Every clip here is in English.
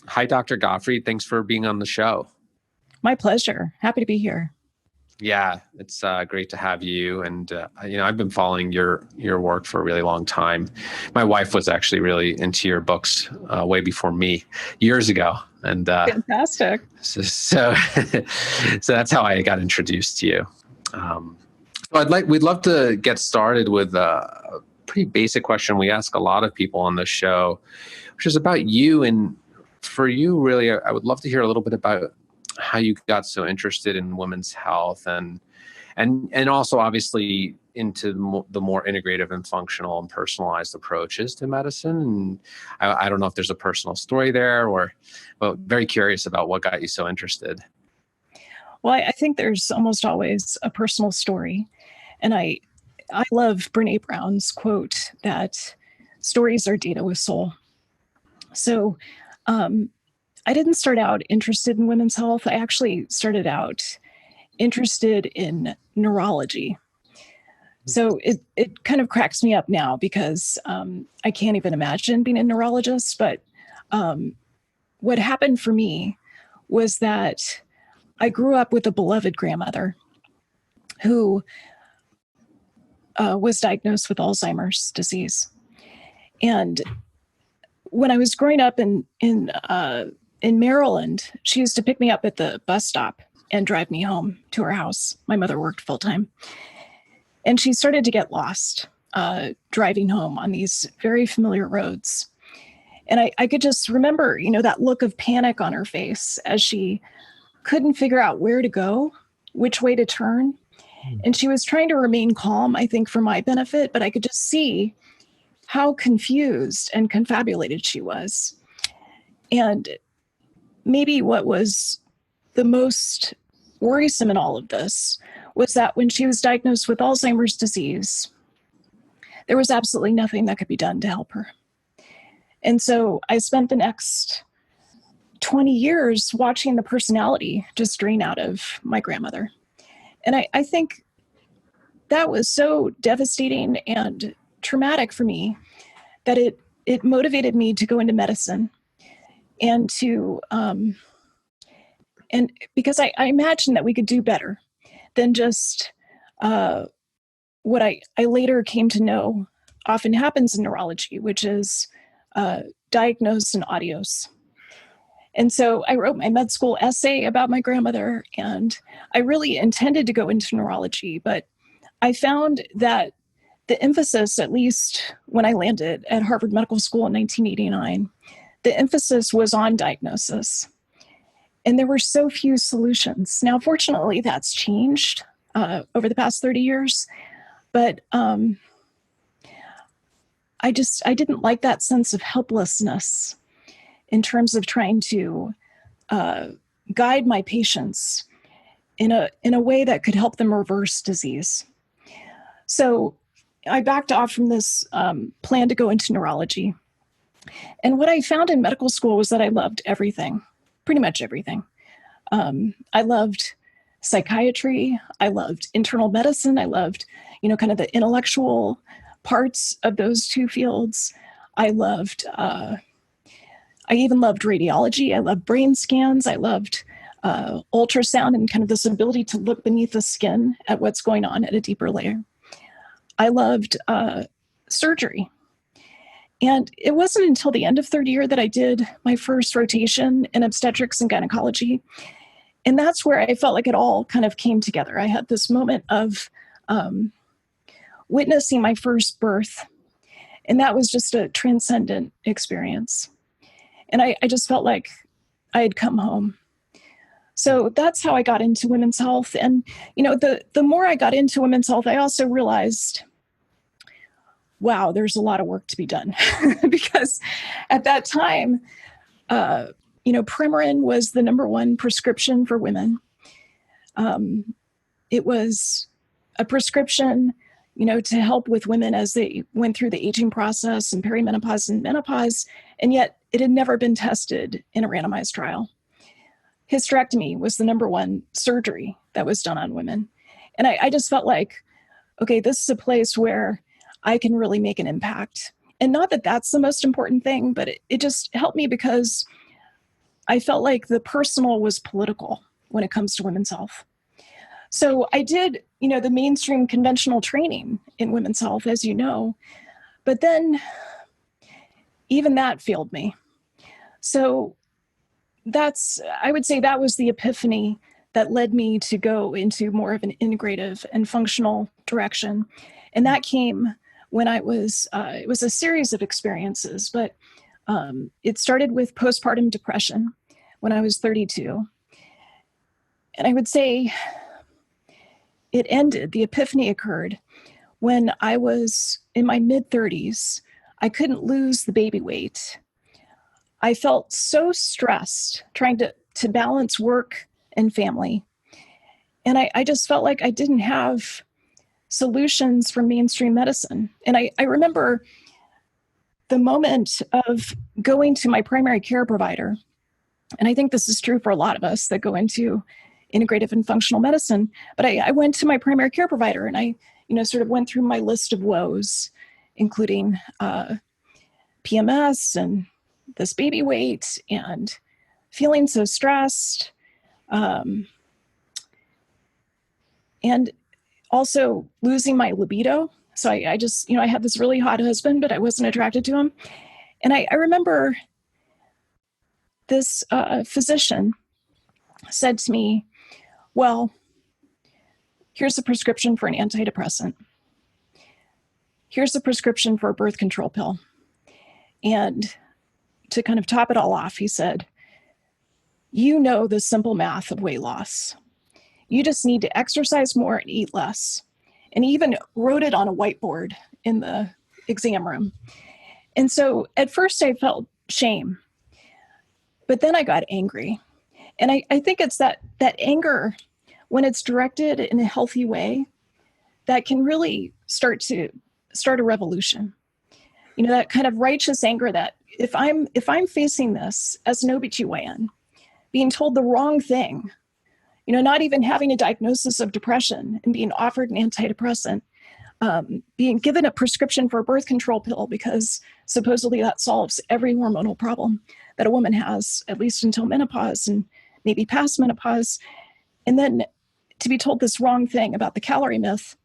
Hi, Dr. Gottfried. Thanks for being on the show. My pleasure. Happy to be here. Yeah, it's great to have you. And I've been following your work for a really long time. My wife was actually really into your books way before me, years ago. And Fantastic. so so that's how I got introduced to you. So we'd love to get started with a pretty basic question we ask a lot of people on the show, which is about you. And for you, really, I would love to hear a little bit about how you got so interested in women's health and also obviously into the more integrative and functional and personalized approaches to medicine. And I don't know if there's a personal story there, but very curious about what got you so interested. Well, I think there's almost always a personal story. And I love Brene Brown's quote that stories are data with soul. So I didn't start out interested in women's health. I actually started out interested in neurology. So it kind of cracks me up now because I can't even imagine being a neurologist. But what happened for me was that I grew up with a beloved grandmother who was diagnosed with Alzheimer's disease. And when I was growing up in Maryland, she used to pick me up at the bus stop and drive me home to her house. My mother worked full time. And she started to get lost driving home on these very familiar roads. And I could just remember, that look of panic on her face as she couldn't figure out where to go, which way to turn. And she was trying to remain calm, I think, for my benefit, but I could just see how confused and confabulated she was. And maybe what was the most worrisome in all of this was that when she was diagnosed with Alzheimer's disease, there was absolutely nothing that could be done to help her. And so I spent the next 20 years watching the personality just drain out of my grandmother. And I think that was so devastating and traumatic for me that it motivated me to go into medicine and to and because I imagined that we could do better than just what I later came to know often happens in neurology, which is diagnose and adios. And so I wrote my med school essay about my grandmother, and I really intended to go into neurology, but I found that the emphasis, at least when I landed at Harvard Medical School in 1989, the emphasis was on diagnosis. And there were so few solutions. Now, fortunately, that's changed over the past 30 years. But I didn't like that sense of helplessness in terms of trying to guide my patients in a way that could help them reverse disease. So I backed off from this plan to go into neurology. And what I found in medical school was that I loved everything, pretty much everything. I loved psychiatry. I loved internal medicine. I loved, kind of the intellectual parts of those two fields. I even loved radiology. I loved brain scans. I loved ultrasound and kind of this ability to look beneath the skin at what's going on at a deeper layer. I loved surgery. And it wasn't until the end of third year that I did my first rotation in obstetrics and gynecology. And that's where I felt like it all kind of came together. I had this moment of witnessing my first birth. And that was just a transcendent experience. And I just felt like I had come home. So that's how I got into women's health. And, the more I got into women's health, I also realized, wow, there's a lot of work to be done. Because at that time, Premarin was the number one prescription for women. It was a prescription, to help with women as they went through the aging process and perimenopause and menopause. And yet it had never been tested in a randomized trial. Hysterectomy was the number one surgery that was done on women. And I just felt like, okay, this is a place where I can really make an impact. And not that that's the most important thing, but it just helped me because I felt like the personal was political when it comes to women's health. So I did, the mainstream conventional training in women's health, as you know, but then even that failed me. So I would say that was the epiphany that led me to go into more of an integrative and functional direction. And that came when it was a series of experiences, but it started with postpartum depression when I was 32. And I would say the epiphany occurred when I was in my mid-30s. I couldn't lose the baby weight. I felt so stressed trying to balance work and family. And I just felt like I didn't have solutions from mainstream medicine. And I remember the moment of going to my primary care provider. And I think this is true for a lot of us that go into integrative and functional medicine. But I went to my primary care provider and I, sort of went through my list of woes, including PMS and this baby weight and feeling so stressed. And also losing my libido. So I just, I had this really hot husband, but I wasn't attracted to him. And I remember this physician said to me, well, here's a prescription for an antidepressant. Here's a prescription for a birth control pill. And to kind of top it all off, he said, the simple math of weight loss. You just need to exercise more and eat less. And he even wrote it on a whiteboard in the exam room. And so at first I felt shame, but then I got angry. And I think it's that anger, when it's directed in a healthy way, that can really start a revolution. That kind of righteous anger that if I'm facing this as an OBGYN, being told the wrong thing, not even having a diagnosis of depression and being offered an antidepressant, being given a prescription for a birth control pill because supposedly that solves every hormonal problem that a woman has, at least until menopause and maybe past menopause. And then to be told this wrong thing about the calorie myth,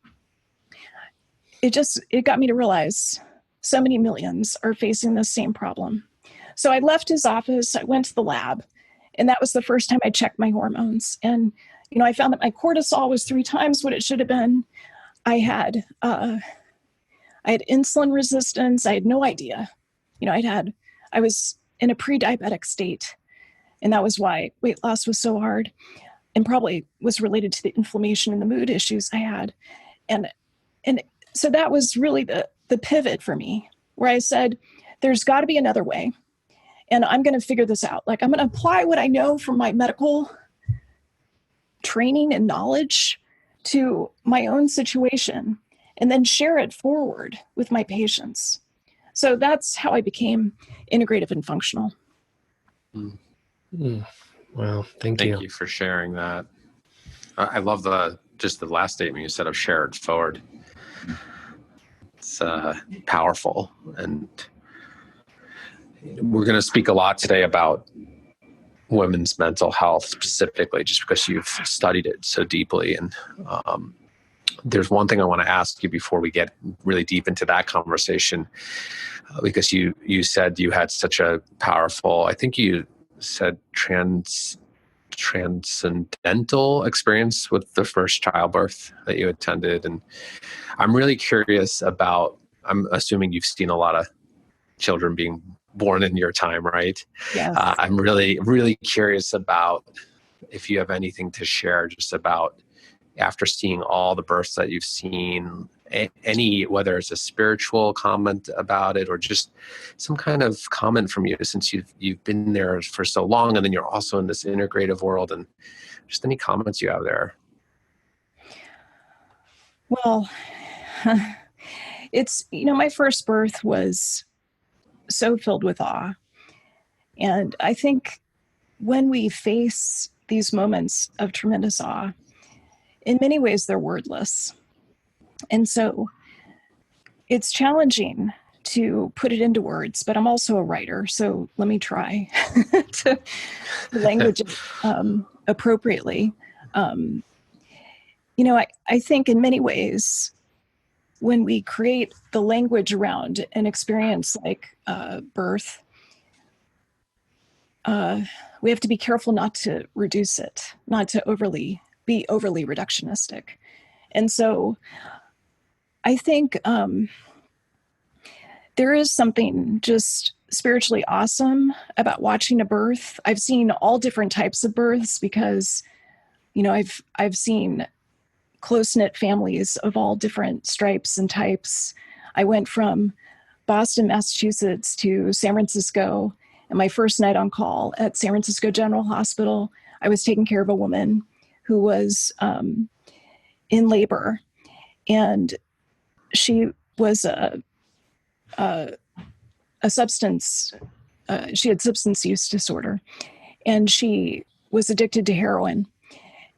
it got me to realize so many millions are facing this same problem. So I left his office, I went to the lab, and that was the first time I checked my hormones. And, I found that my cortisol was 3 times what it should have been. I had insulin resistance. I had no idea. I was in a pre-diabetic state. And that was why weight loss was so hard and probably was related to the inflammation and the mood issues I had. And so that was really the pivot for me, where I said, there's got to be another way. And I'm going to figure this out. Like, I'm going to apply what I know from my medical training and knowledge to my own situation and then share it forward with my patients. So that's how I became integrative and functional. Well, thank you. Thank you for sharing that. I love the last statement you said of share it forward. It's powerful. And we're going to speak a lot today about women's mental health specifically, just because you've studied it so deeply. And there's one thing I want to ask you before we get really deep into that conversation, because you said you had such a powerful, I think you said transcendental experience with the first childbirth that you attended. And I'm really curious about, I'm assuming you've seen a lot of children being born in your time, right? Yes. I'm really, really curious about if you have anything to share just about, after seeing all the births that you've seen, any, whether it's a spiritual comment about it or just some kind of comment from you, since you've been there for so long, and then you're also in this integrative world, and just any comments you have there. Well, it's, my first birth was so filled with awe. And I think when we face these moments of tremendous awe, in many ways, they're wordless. And so it's challenging to put it into words, but I'm also a writer, so let me try to language it appropriately. I think in many ways, when we create the language around an experience like birth, we have to be careful not to reduce it, not to be overly reductionistic. And so I think there is something just spiritually awesome about watching a birth. I've seen all different types of births because, I've seen close-knit families of all different stripes and types. I went from Boston, Massachusetts to San Francisco, and my first night on call at San Francisco General Hospital, I was taking care of a woman who was in labor, and she was a substance, she had substance use disorder, and she was addicted to heroin.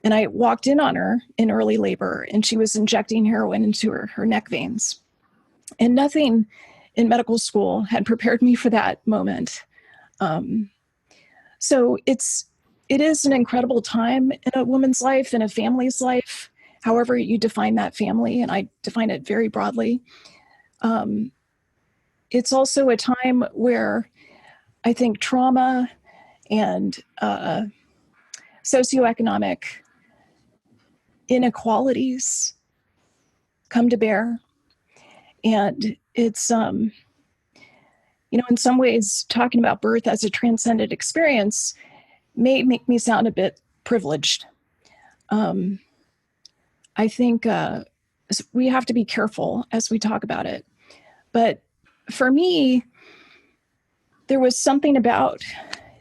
And I walked in on her in early labor, and she was injecting heroin into her neck veins. And nothing in medical school had prepared me for that moment. So it is an incredible time in a woman's life, in a family's life, however you define that family, and I define it very broadly. It's also a time where I think trauma and socioeconomic inequalities come to bear. And it's, in some ways, talking about birth as a transcendent experience may make me sound a bit privileged. I think we have to be careful as we talk about it. But for me, there was something about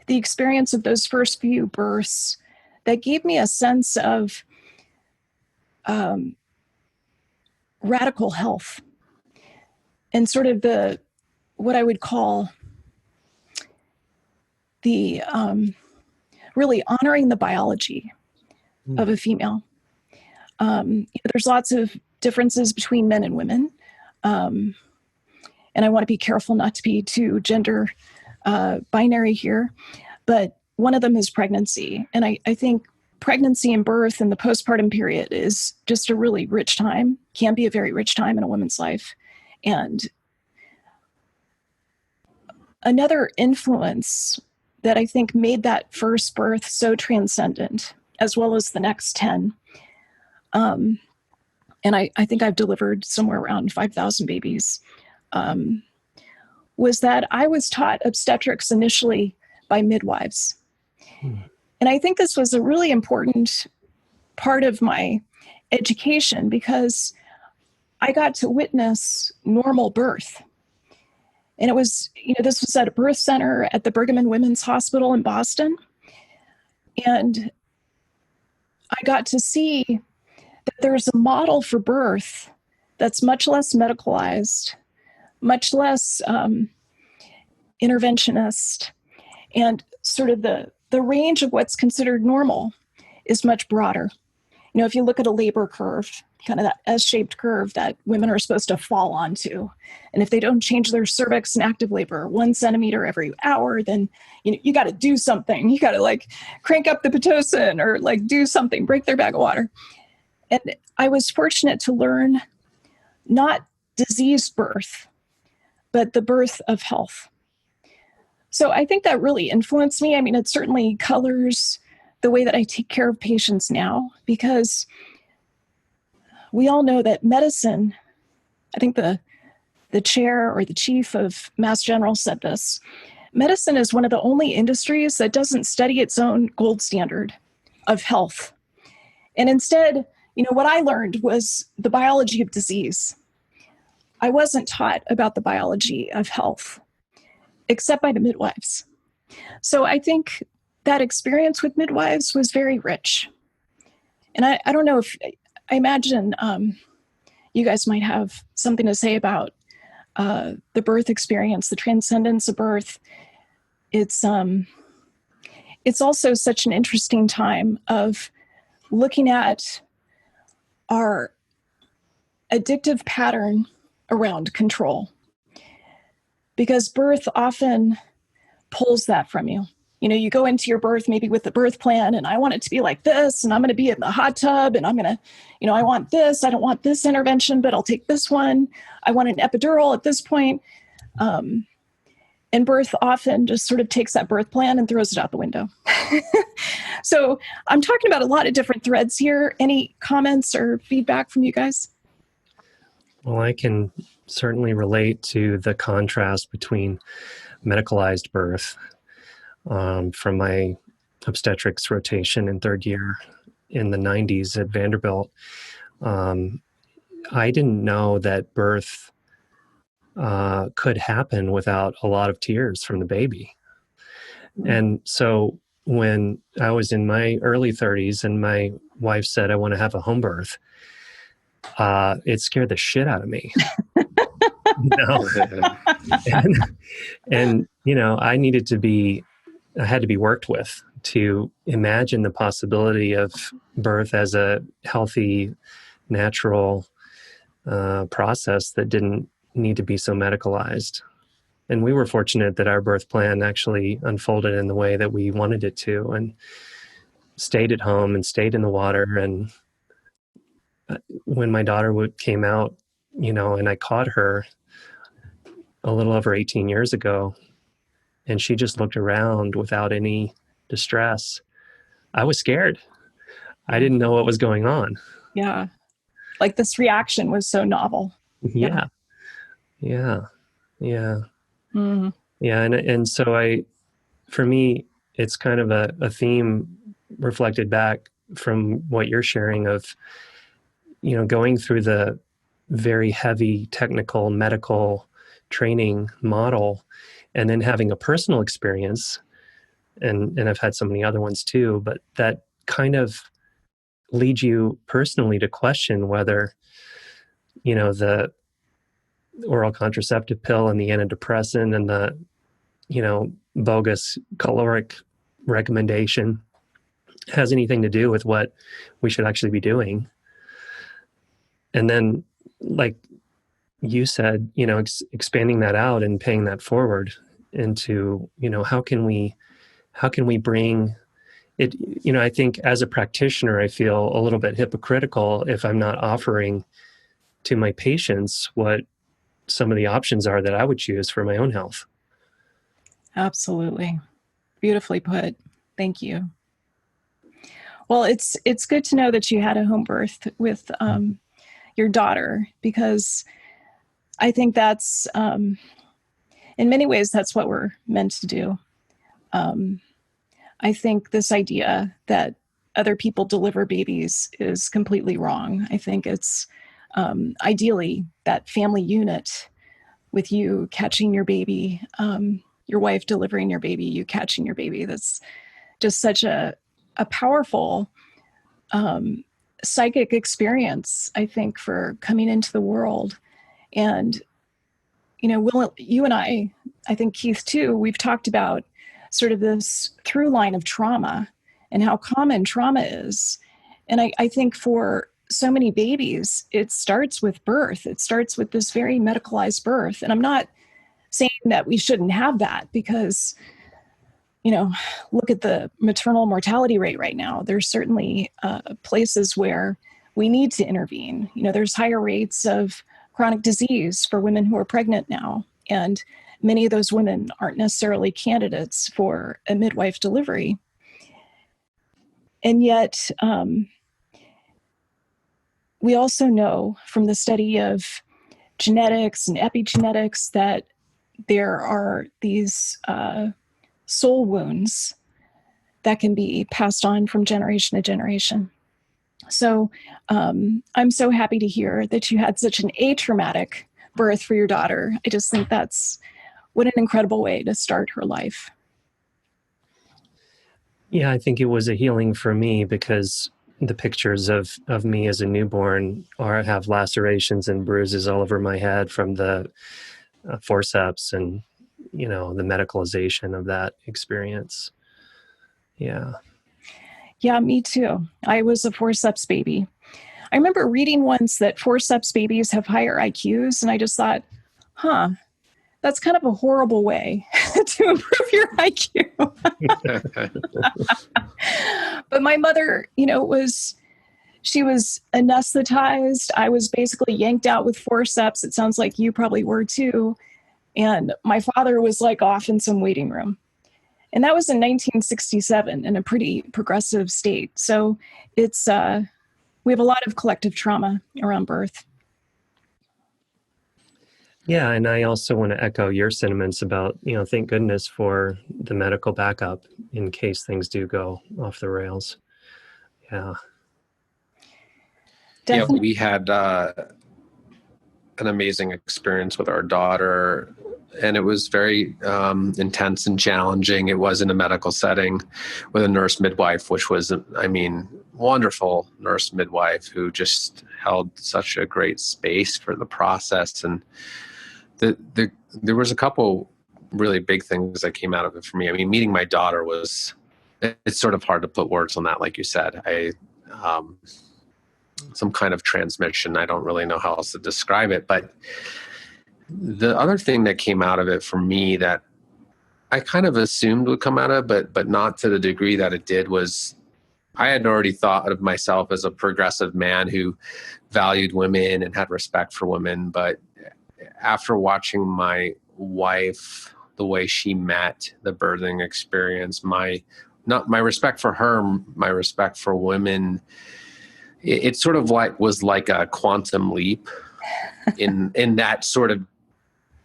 the experience of those first few births that gave me a sense of radical health and sort of what I would call the really honoring the biology of a female. There's lots of differences between men and women. And I want to be careful not to be too gender binary here. But one of them is pregnancy. And I think pregnancy and birth and the postpartum period is just a really rich time, can be a very rich time in a woman's life. And another influence that I think made that first birth so transcendent, as well as the next 10, and I think I've delivered somewhere around 5,000 babies, was that I was taught obstetrics initially by midwives. And I think this was a really important part of my education because I got to witness normal birth. And it was, this was at a birth center at the Brigham and Women's Hospital in Boston. And I got to see that there's a model for birth that's much less medicalized, much less interventionist, and sort of the range of what's considered normal is much broader. If you look at a labor curve, kind of that S-shaped curve that women are supposed to fall onto, and if they don't change their cervix in active labor 1 centimeter every hour, then you got to do something. You got to crank up the Pitocin or do something, break their bag of water. And I was fortunate to learn not diseased birth, but the birth of health. So I think that really influenced me. I mean, it certainly colors the way that I take care of patients now, because we all know that medicine, I think the chair or the chief of Mass General said this, medicine is one of the only industries that doesn't study its own gold standard of health. And instead, what I learned was the biology of disease. I wasn't taught about the biology of health, except by the midwives. So I think that experience with midwives was very rich. And I don't know if, I imagine you guys might have something to say about the birth experience, the transcendence of birth. It's also such an interesting time of looking at our addictive pattern around control. because birth often pulls that from you. You go into your birth maybe with the birth plan, and I want it to be like this, and I'm going to be in the hot tub, and I'm going to, I want this, I don't want this intervention, but I'll take this one. I want an epidural at this point. And birth often just sort of takes that birth plan and throws it out the window. So I'm talking about a lot of different threads here. Any comments or feedback from you guys? Well, I can certainly relate to the contrast between medicalized birth from my obstetrics rotation in third year in the 90s at Vanderbilt. I didn't know that birth could happen without a lot of tears from the baby. And so when I was in my early 30s and my wife said, I want to have a home birth, it scared the shit out of me. and I had to be worked with to imagine the possibility of birth as a healthy, natural process that didn't need to be so medicalized. And we were fortunate that our birth plan actually unfolded in the way that we wanted it to, and stayed at home and stayed in the water. And when my daughter came out, and I caught her a little over 18 years ago, and she just looked around without any distress, I was scared. I didn't know what was going on. Yeah. Like this reaction was so novel. Yeah. Mm-hmm. Yeah. And so for me, it's kind of a theme reflected back from what you're sharing of, going through the very heavy technical medical training model and then having a personal experience. And I've had so many other ones too, but that kind of leads you personally to question whether, the oral contraceptive pill and the antidepressant and the, bogus caloric recommendation has anything to do with what we should actually be doing. And then, like you said, expanding that out and paying that forward into, how can we bring it, I think as a practitioner, I feel a little bit hypocritical if I'm not offering to my patients what some of the options are that I would choose for my own health. Absolutely. Beautifully put. Thank you. Well, it's good to know that you had a home birth with your daughter, because I think that's, in many ways, that's what we're meant to do. I think this idea that other people deliver babies is completely wrong. I think it's ideally that family unit with you catching your baby, your wife delivering your baby, you catching your baby. That's just such a powerful psychic experience, I think, for coming into the world. And, Will, you and I think Keith too, we've talked about sort of this through line of trauma and how common trauma is. And I think for so many babies, it starts with birth. It starts with this very medicalized birth. And I'm not saying that we shouldn't have that, because, look at the maternal mortality rate right now. There's certainly places where we need to intervene. There's higher rates of chronic disease for women who are pregnant now. And many of those women aren't necessarily candidates for a midwife delivery. And yet, we also know from the study of genetics and epigenetics that there are these soul wounds that can be passed on from generation to generation. So I'm so happy to hear that you had such an atraumatic birth for your daughter. I just think what an incredible way to start her life. Yeah, I think it was a healing for me, because the pictures of me as a newborn have lacerations and bruises all over my head from the forceps and, the medicalization of that experience. Yeah. Yeah, me too. I was a forceps baby. I remember reading once that forceps babies have higher IQs, and I just thought, that's kind of a horrible way to improve your IQ. But my mother, she was anesthetized. I was basically yanked out with forceps. It sounds like you probably were too. And my father was like off in some waiting room. And that was in 1967 in a pretty progressive state. So it's, we have a lot of collective trauma around birth. Yeah, and I also want to echo your sentiments about, thank goodness for the medical backup in case things do go off the rails. Yeah. Definitely. Yeah, we had an amazing experience with our daughter, and it was very intense and challenging. It was in a medical setting with a nurse midwife, which was, wonderful nurse midwife who just held such a great space for the process. And there was a couple really big things that came out of it for me. Meeting my daughter it's sort of hard to put words on that. Like you said, some kind of transmission. I don't really know how else to describe it. But the other thing that came out of it for me that I kind of assumed would come out of it, but not to the degree that it did, was I had already thought of myself as a progressive man who valued women and had respect for women. But after watching my wife, the way she met the birthing experience, my respect for her, my respect for women, it sort of was like a quantum leap in that sort of,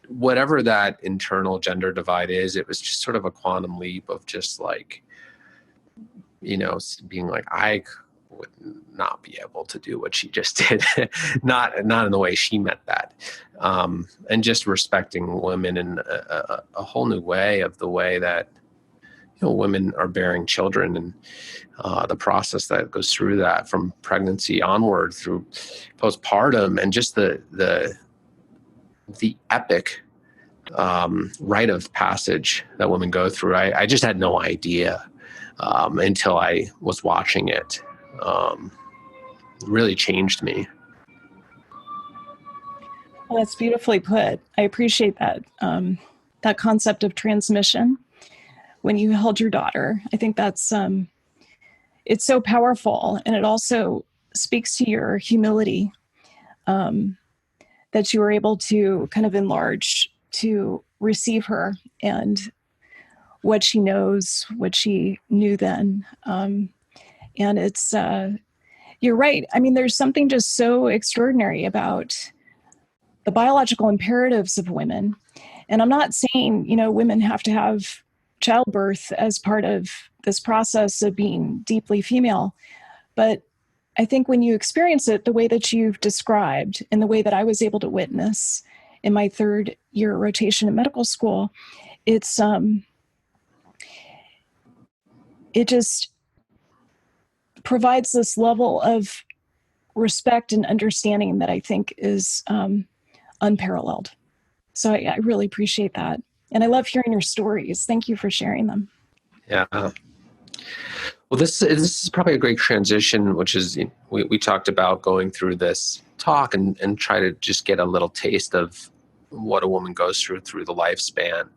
whatever that internal gender divide is. It was just sort of a quantum leap of just like, being like, I would not be able to do what she just did, not in the way she meant that, and just respecting women in a whole new way, of the way that women are bearing children, and the process that goes through that from pregnancy onward through postpartum, and just the epic rite of passage that women go through. I just had no idea until I was watching it. Really changed me. Well, that's beautifully put. I appreciate that. That concept of transmission when you held your daughter. I think that's, it's so powerful. And it also speaks to your humility, that you were able to kind of enlarge to receive her and what she knows, what she knew then. And it's, you're right. There's something just so extraordinary about the biological imperatives of women. And I'm not saying, women have to have childbirth as part of this process of being deeply female. But I think when you experience it the way that you've described, and the way that I was able to witness in my third year rotation in medical school, it's, it just provides this level of respect and understanding that I think is unparalleled. So I really appreciate that. And I love hearing your stories. Thank you for sharing them. Yeah. Well, this is probably a great transition, which is, we talked about going through this talk and try to just get a little taste of what a woman goes through the lifespan,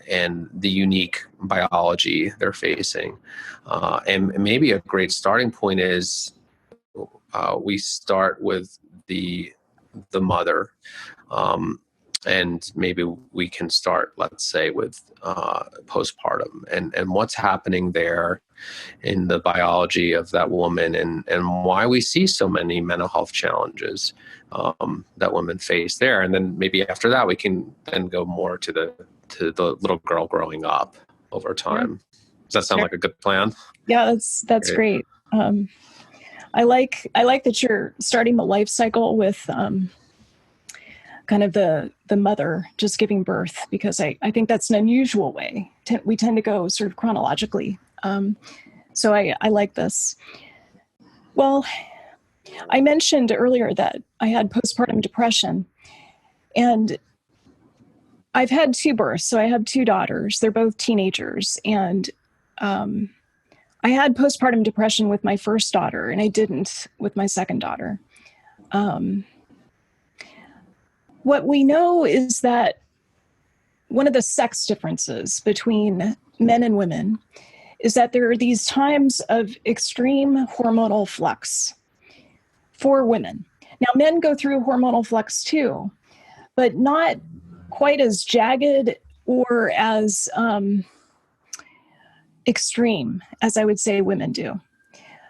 and the unique biology they're facing. And maybe a great starting point is we start with the mother. And maybe we can start, let's say, with postpartum and what's happening there in the biology of that woman, and why we see so many mental health challenges that women face there. And then maybe after that, we can then go more to the little girl growing up over time. Does that sound like a good plan? Yeah, that's great. I like that you're starting the life cycle with kind of the mother just giving birth, because I think that's an unusual way. We tend to go sort of chronologically. So I like this. Well, I mentioned earlier that I had postpartum depression, and I've had two births. So I have two daughters. They're both teenagers. And I had postpartum depression with my first daughter, and I didn't with my second daughter. What we know is that one of the sex differences between men and women is that there are these times of extreme hormonal flux for women. Now, men go through hormonal flux too, but not quite as jagged or as extreme as I would say women do.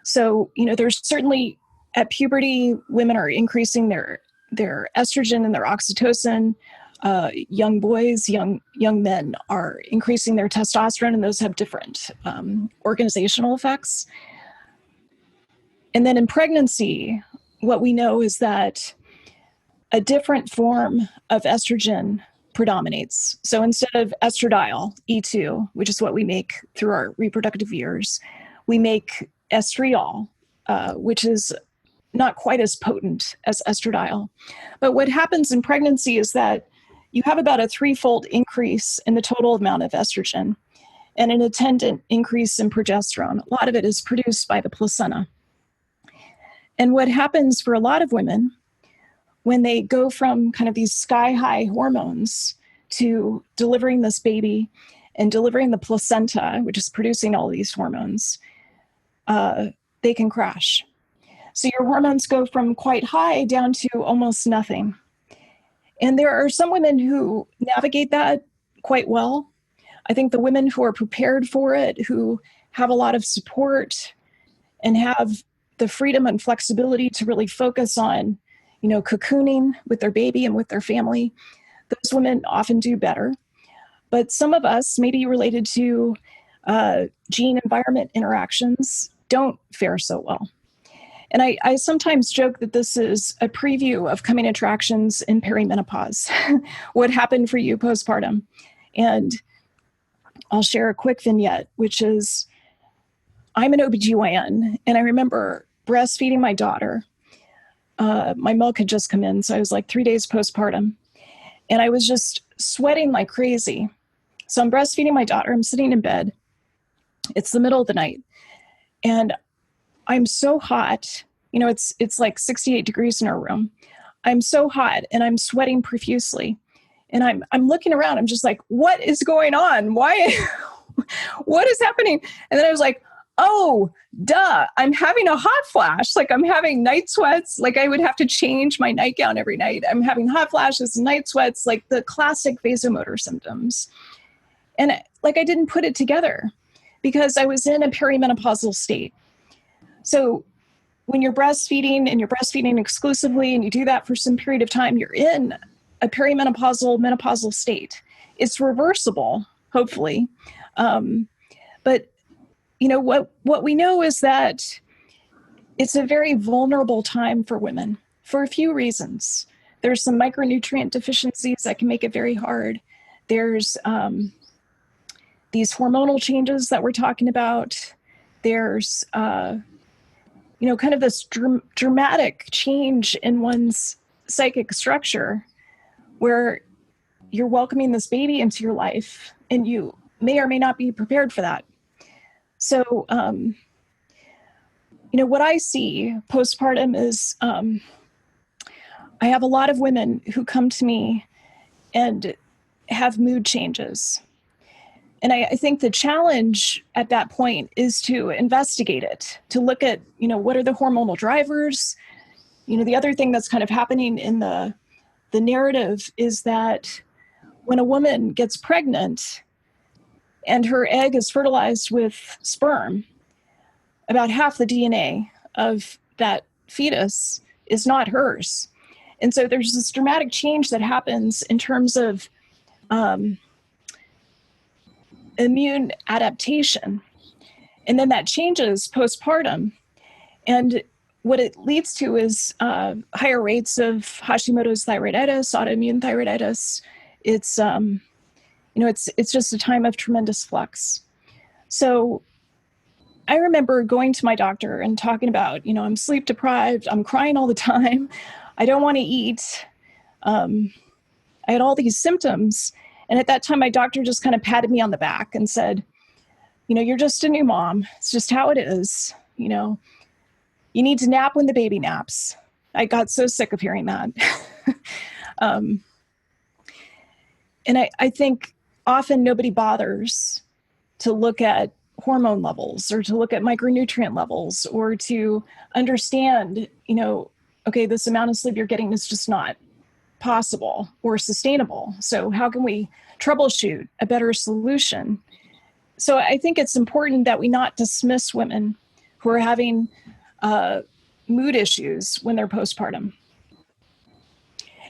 So, there's certainly at puberty, women are increasing their estrogen and their oxytocin. Young boys, young men are increasing their testosterone, and those have different organizational effects. And then in pregnancy, what we know is that a different form of estrogen predominates. So instead of estradiol, E2, which is what we make through our reproductive years, we make estriol, which is not quite as potent as estradiol. But what happens in pregnancy is that you have about a 3-fold increase in the total amount of estrogen and an attendant increase in progesterone. A lot of it is produced by the placenta. And what happens for a lot of women when they go from kind of these sky-high hormones to delivering this baby and delivering the placenta, which is producing all these hormones, they can crash. So your hormones go from quite high down to almost nothing. And there are some women who navigate that quite well. I think the women who are prepared for it, who have a lot of support and have the freedom and flexibility to really focus on, cocooning with their baby and with their family, those women often do better. But some of us, maybe related to gene-environment interactions, don't fare so well. And I sometimes joke that this is a preview of coming attractions in perimenopause, what happened for you postpartum. And I'll share a quick vignette, which is, I'm an OBGYN, and I remember breastfeeding my daughter. My milk had just come in, so I was like 3 days postpartum. And I was just sweating like crazy. So I'm breastfeeding my daughter. I'm sitting in bed. It's the middle of the night. And I'm so hot. It's like 68 degrees in our room. I'm so hot and I'm sweating profusely. And I'm looking around. I'm just like, what is going on? Why? What is happening? And then I was like, oh, duh, I'm having a hot flash. Like I'm having night sweats. Like I would have to change my nightgown every night. I'm having hot flashes, night sweats, like the classic vasomotor symptoms. And I didn't put it together because I was in a perimenopausal state. So when you're breastfeeding and you're breastfeeding exclusively and you do that for some period of time, you're in a menopausal state. It's reversible, hopefully. But what we know is that it's a very vulnerable time for women for a few reasons. There's some micronutrient deficiencies that can make it very hard. There's these hormonal changes that we're talking about. There's kind of this dramatic change in one's psychic structure where you're welcoming this baby into your life and you may or may not be prepared for that. So, what I see postpartum is I have a lot of women who come to me and have mood changes. And I think the challenge at that point is to investigate it, to look at, what are the hormonal drivers? The other thing that's kind of happening in the narrative is that when a woman gets pregnant and her egg is fertilized with sperm, about half the DNA of that fetus is not hers. And so there's this dramatic change that happens in terms of immune adaptation. And then that changes postpartum. And what it leads to is higher rates of Hashimoto's thyroiditis, autoimmune thyroiditis. It's, it's just a time of tremendous flux. So I remember going to my doctor and talking about, I'm sleep deprived, I'm crying all the time, I don't want to eat. I had all these symptoms. And at that time, my doctor just kind of patted me on the back and said, you're just a new mom. It's just how it is. You need to nap when the baby naps. I got so sick of hearing that. And I think often nobody bothers to look at hormone levels or to look at micronutrient levels or to understand, okay, this amount of sleep you're getting is just not possible or sustainable. So how can we troubleshoot a better solution? So I think it's important that we not dismiss women who are having mood issues when they're postpartum.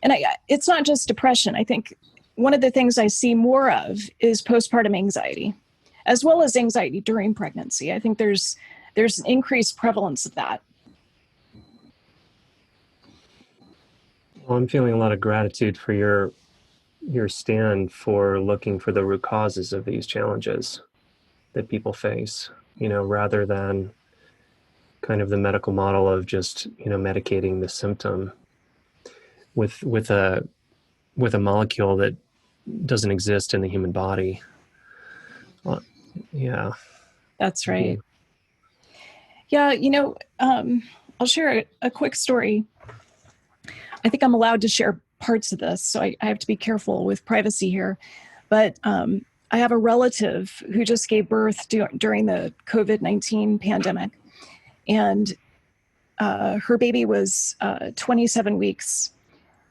And it's not just depression. I think one of the things I see more of is postpartum anxiety, as well as anxiety during pregnancy. I think there's an increased prevalence of that. Well, I'm feeling a lot of gratitude for your stand for looking for the root causes of these challenges that people face, rather than kind of the medical model of just, medicating the symptom with a molecule that doesn't exist in the human body. Well, yeah. That's right. Yeah, I'll share a quick story. I think I'm allowed to share parts of this, so I have to be careful with privacy here. But I have a relative who just gave birth during the COVID-19 pandemic. And her baby was 27 weeks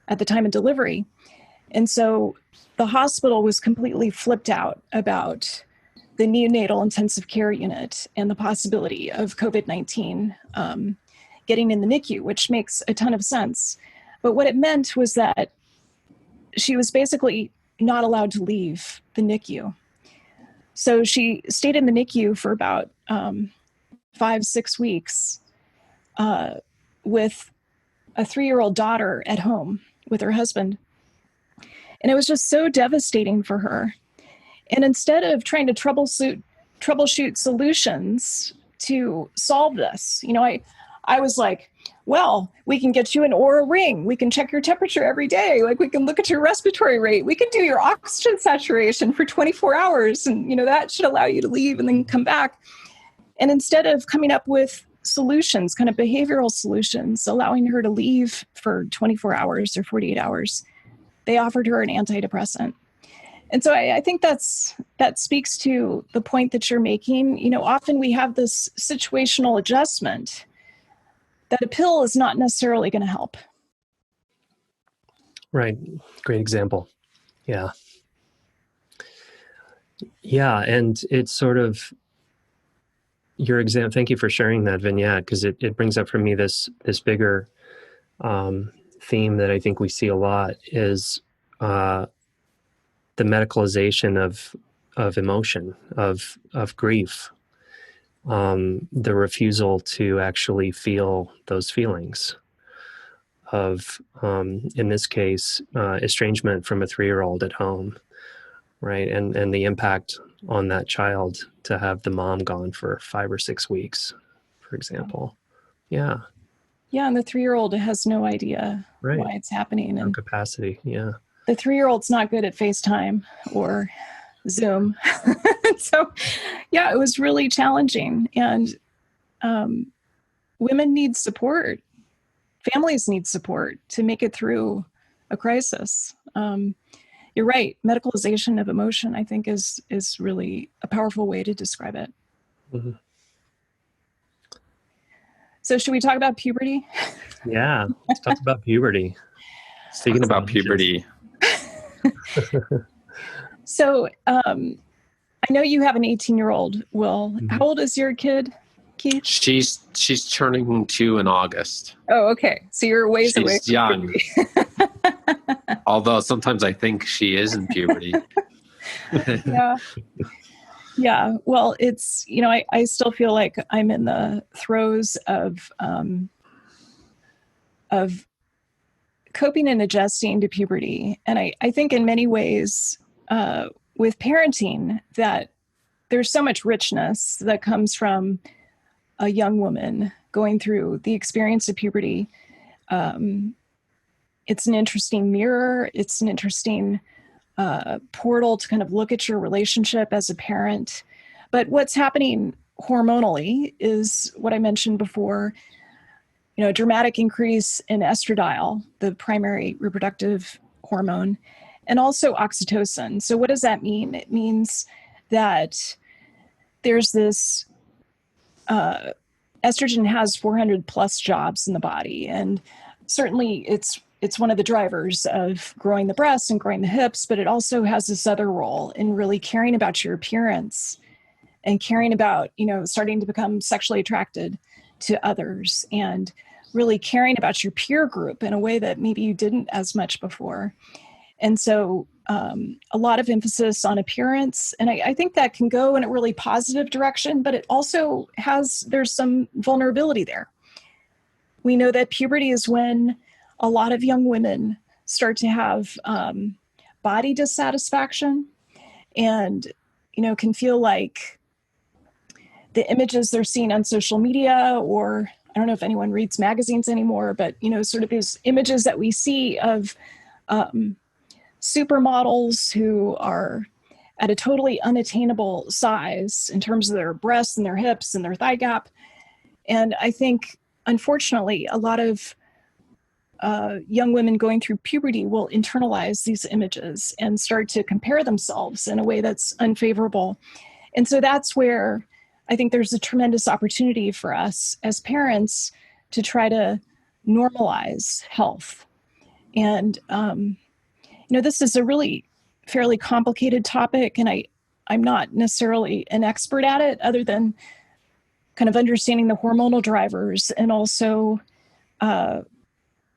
at the time of delivery. And so the hospital was completely flipped out about the neonatal intensive care unit and the possibility of COVID-19 getting in the NICU, which makes a ton of sense. But what it meant was that she was basically not allowed to leave the NICU. So she stayed in the NICU for about 5-6 weeks with a 3-year-old daughter at home with her husband. And it was just so devastating for her. And instead of trying to troubleshoot solutions to solve this, I was like, well, we can get you an Oura ring. We can check your temperature every day. Like, we can look at your respiratory rate. We can do your oxygen saturation for 24 hours. And, that should allow you to leave and then come back. And instead of coming up with solutions, kind of behavioral solutions, allowing her to leave for 24 hours or 48 hours, they offered her an antidepressant. And so I think that speaks to the point that you're making. Often we have this situational adjustment that a pill is not necessarily going to help. Right. Great example. Yeah. Yeah. And it's sort of your example. Thank you for sharing that vignette, because it brings up for me this bigger theme that I think we see a lot is the medicalization of emotion, of grief, the refusal to actually feel those feelings of, in this case, estrangement from a 3-year-old at home, right? And the impact on that child to have the mom gone for 5 or 6 weeks, for example. Yeah. Yeah, and the 3-year-old has no idea why it's happening. No and capacity, yeah. The 3-year-old's not good at FaceTime or Zoom. So, yeah, it was really challenging. And women need support. Families need support to make it through a crisis. You're right. Medicalization of emotion, I think, is really a powerful way to describe it. Mm-hmm. So should we talk about puberty? Yeah, let's talk about puberty. Speaking about puberty. So I know you have an 18-year-old, Will. Mm-hmm. How old is your kid, Keith? She's turning 2 in August. Oh, okay. So you're ways away. She's young. Although sometimes I think she is in puberty. Yeah. Yeah. Well, it's, I still feel like I'm in the throes of coping and adjusting to puberty. And I think in many ways with parenting that there's so much richness that comes from a young woman going through the experience of puberty. It's an interesting mirror. It's an interesting portal to kind of look at your relationship as a parent. But what's happening hormonally is what I mentioned before, a dramatic increase in estradiol, the primary reproductive hormone, and also oxytocin. So what does that mean? It means that there's this, estrogen has 400 plus jobs in the body. And certainly it's one of the drivers of growing the breasts and growing the hips, but it also has this other role in really caring about your appearance and caring about, starting to become sexually attracted to others and really caring about your peer group in a way that maybe you didn't as much before. And so a lot of emphasis on appearance. And I think that can go in a really positive direction, but it also there's some vulnerability there. We know that puberty is when a lot of young women start to have body dissatisfaction and, can feel like the images they're seeing on social media, or I don't know if anyone reads magazines anymore, but, sort of these images that we see of supermodels who are at a totally unattainable size in terms of their breasts and their hips and their thigh gap. And I think, unfortunately, a lot of young women going through puberty will internalize these images and start to compare themselves in a way that's unfavorable. And so that's where I think there's a tremendous opportunity for us as parents to try to normalize health. And, this is a really fairly complicated topic, and I'm not necessarily an expert at it other than kind of understanding the hormonal drivers and also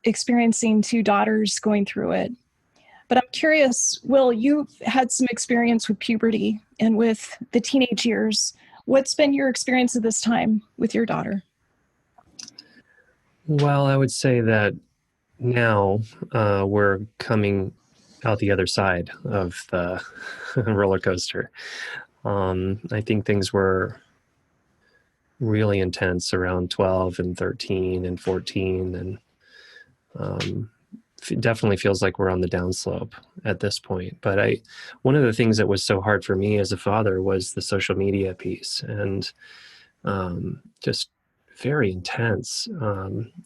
experiencing two daughters going through it. But I'm curious, Will, you've had some experience with puberty and with the teenage years. What's been your experience at this time with your daughter? Well, I would say that now we're coming out the other side of the roller coaster. I think things were really intense around 12 and 13 and 14, and it definitely feels like we're on the downslope at this point. But one of the things that was so hard for me as a father was the social media piece, and just very intense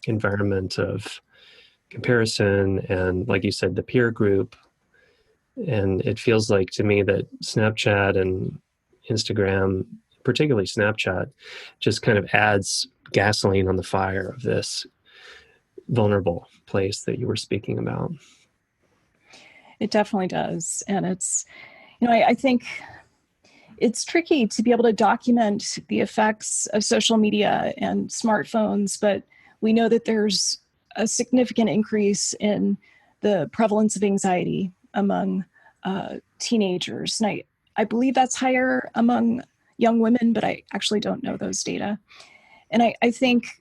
environment of comparison and, like you said, the peer group. And it feels like to me that Snapchat and Instagram, particularly Snapchat, just kind of adds gasoline on the fire of this vulnerable place that you were speaking about. It definitely does. And it's, I think it's tricky to be able to document the effects of social media and smartphones, but we know that there's a significant increase in the prevalence of anxiety among teenagers. And I believe that's higher among young women, but I actually don't know those data. And I think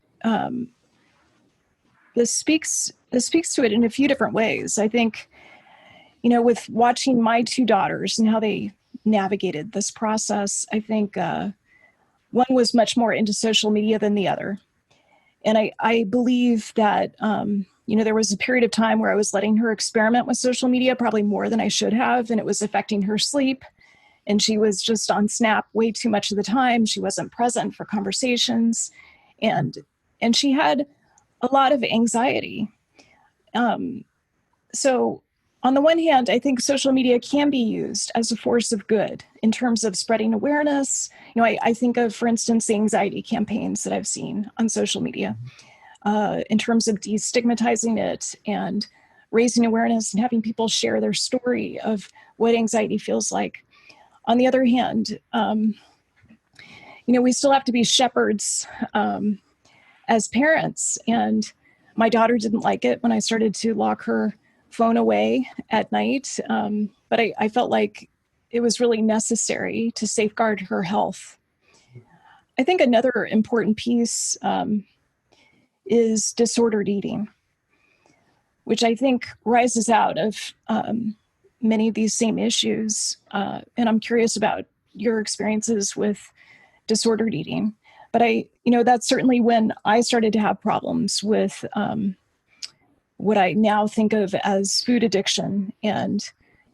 this speaks to it in a few different ways. I think, with watching my two daughters and how they navigated this process, I think one was much more into social media than the other. And I believe that, there was a period of time where I was letting her experiment with social media, probably more than I should have, and it was affecting her sleep. And she was just on Snap way too much of the time. She wasn't present for conversations. And she had a lot of anxiety. So on the one hand, I think social media can be used as a force of good in terms of spreading awareness. I think of, for instance, the anxiety campaigns that I've seen on social media in terms of destigmatizing it and raising awareness and having people share their story of what anxiety feels like. On the other hand, we still have to be shepherds as parents. And my daughter didn't like it when I started to lock her phone away at night. But I felt like it was really necessary to safeguard her health. I think another important piece is disordered eating, which I think rises out of many of these same issues. And I'm curious about your experiences with disordered eating. But that's certainly when I started to have problems with what I now think of as food addiction and